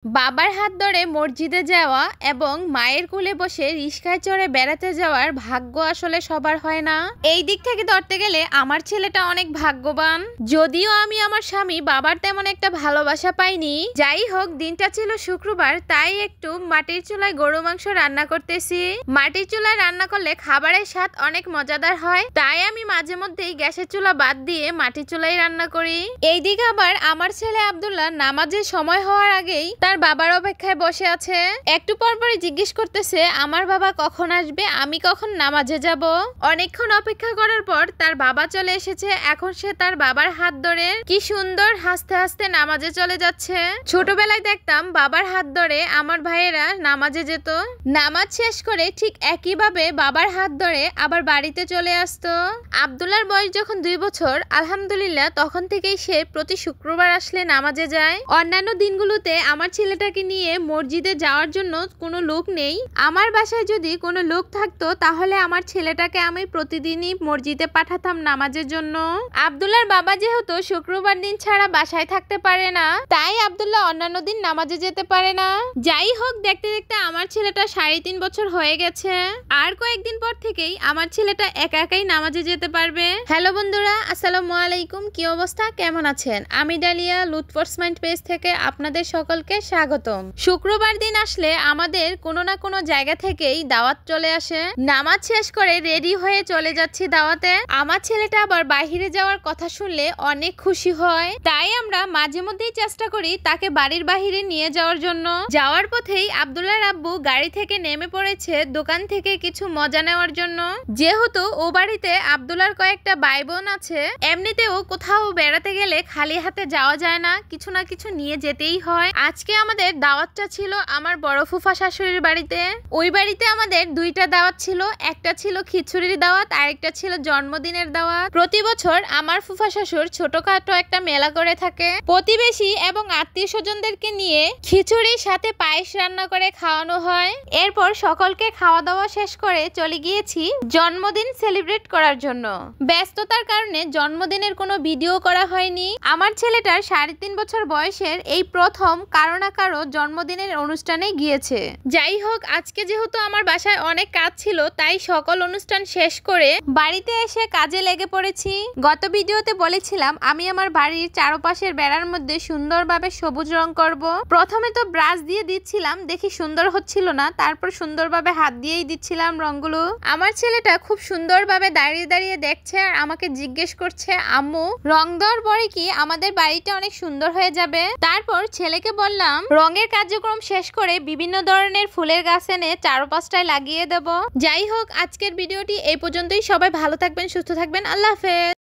বাবার হাত ধরে মসজিদে যাওয়া এবং মায়ের কোলে বসে রিস্কায় চড়ে বেড়াতে যাওয়ার ভাগ্য আসলে সবার হয় না। এই দিক থেকে ধরতে গেলে আমার ছেলেটা অনেক ভাগ্যবান। যদিও আমি আমার স্বামী বাবার তেমন একটা ভালোবাসা পাইনি। যাই হোক, দিনটা ছিল শুক্রবার, তাই একটু মাটির চুলায় গরু মাংস রান্না করতেছি। মাটির চুলায় রান্না করলে খাবারের স্বাদ অনেক মজাদার হয়, তাই আমি মাঝে মধ্যেই গ্যাসের চুলা বাদ দিয়ে মাটির চুলায় রান্না করি। এইদিকে আবার আমার ছেলে আব্দুল্লাহ নামাজের সময় হওয়ার আগেই তার বাবার অপেক্ষায় বসে আছে। একটু পরপরই জিজ্ঞেস করতেছে আমার বাবা কখন আসবে, আমি কখন নামাজে যাব। অনেকক্ষণ অপেক্ষা করার পর তার বাবা চলে এসেছে। এখন সে তার বাবার হাত ধরে কি সুন্দর হাসতে হাসতে নামাজে চলে যাচ্ছে। ছোটবেলায় দেখতাম বাবার হাত ধরে আমার ভাইয়েরা নামাজে যেত। নামাজ শেষ করে ঠিক একইভাবে বাবার হাত ধরে আবার বাড়িতে চলে আসতো। আব্দুল্লাহর বয়স যখন 2 বছর, আলহামদুলিল্লাহ তখন থেকেই সে প্রতি শুক্রবার আসলে নামাজে যায়। অন্যান্য দিনগুলোতে আমার ছেলেটাকে নিয়ে মসজিদে যাওয়ার জন্য কোনো লোক নেই। আমার বাসায় যদি কোনো লোক থাকতো তাহলে আমার ছেলেটাকে আমি প্রতিদিনই মসজিদে পাঠাতাম নামাজের জন্য। আব্দুল্লাহর বাবা যেহেতু শুক্রবার দিন ছাড়া বাসায় থাকতে পারে না, তাই আব্দুল্লাহ অন্যান্য দিন নামাজে যেতে পারে না। যাই হোক, দেখতে দেখতে আমার ছেলেটা 3.5 বছর হয়ে গেছে। আর কয়েকদিন পর থেকেই আমার ছেলেটা একা একাই নামাজে যেতে পারবে। হ্যালো বন্ধুরা, আসসালামু আলাইকুম। কি অবস্থা, কেমন আছেন? আমি ডালিয়া লুৎফোর্স মাইন্ড পেজ থেকে আপনাদের সকলকে স্বাগতম। শুক্রবার দিন আসলে আমাদের কোনো না কোনো জায়গা থেকেই দাওয়াত চলে আসে। নামাজ শেষ করে রেডি হয়ে চলে যাচ্ছি দাওয়াতে। আমার ছেলেটা আবার বাইরে যাওয়ার কথা শুনলে অনেক খুশি হয়, তাই আমরা মাঝে মধ্যেই চেষ্টা করি তাকে বাড়ির বাহিরে নিয়ে যাওয়ার জন্য। যাওয়ার পথেই আব্দুল্লাহর আব্বু গাড়ি থেকে নেমে পড়েছে দোকান থেকে কিছু মজা নেওয়ার জন্য। যেহেতু ও বাড়িতে আব্দুল্লাহর কয়েকটা ভাই বোন আছে, এমনিতেও কোথাও বেড়াতে গেলে খালি হাতে যাওয়া যায় না, কিছু না কিছু নিয়ে যেতেই হয়। আজকে আমাদের দাওয়াতটা ছিল আমার বড় ফুফা শাশুড়ির বাড়িতে। ওই বাড়িতে আমাদের 2টা দাওয়াত ছিল, একটা ছিল খিচুড়ির দাওয়াত, আরেকটা ছিল জন্মদিনের দাওয়াত। প্রতি বছর আমার ফুফা শাশুড় ছোটখাটো একটা মেলা করে থাকে। প্রতিবেশী এবং আত্মীয় স্বজনদেরকে নিয়ে খিচুড়ির সাথে পায়েস রান্না করে খাওয়ানো হয়। এরপর সকলকে খাওয়া দাওয়া শেষ করে চলে গিয়েছি জন্মদিন সেলিব্রেট করার জন্য। ব্যস্ততার কারণে জন্মদিনের কোনো ভিডিও করা হয়নি। আমার ছেলেটার 3.5 বছর বয়সের এই প্রথম কারো না কারো জন্মদিনের অনুষ্ঠানে গিয়েছে। যাই হোক, আজকে যেহেতু আমার বাসায় অনেক কাজ ছিল, তাই সকল অনুষ্ঠান শেষ করে বাড়িতে এসে কাজে লেগে পড়েছি। গত ভিডিওতে বলেছিলাম আমি আমার বাড়ির চারপাশের বেড়ার মধ্যে সুন্দরভাবে সবুজ রং করব। প্রথমে তো ব্রাশ দিয়ে দিচ্ছিলাম, দেখি সুন্দর হচ্ছিল না, তারপর সুন্দরভাবে হাত দিয়েই দিচ্ছিলাম রংগুলো। আমার ছেলেটা খুব সুন্দরভাবে দাঁড়িয়ে দাঁড়িয়ে দেখছে আর আমাকে জিজ্ঞেস করছে আম্মু, রং দেওয়ার পরে কি আমাদের বাড়িটা অনেক সুন্দর হয়ে যাবে? তারপর ছেলেকে বললাম রঙের কার্যক্রম শেষ করে বিভিন্ন ধরনের ফুলের গাছ এনে চারপাশটায় লাগিয়ে দেব। যাই হোক, আজকের ভিডিওটি এই পর্যন্তই। সবাই ভালো থাকবেন, সুস্থ থাকবেন। আল্লাহ হাফেজ।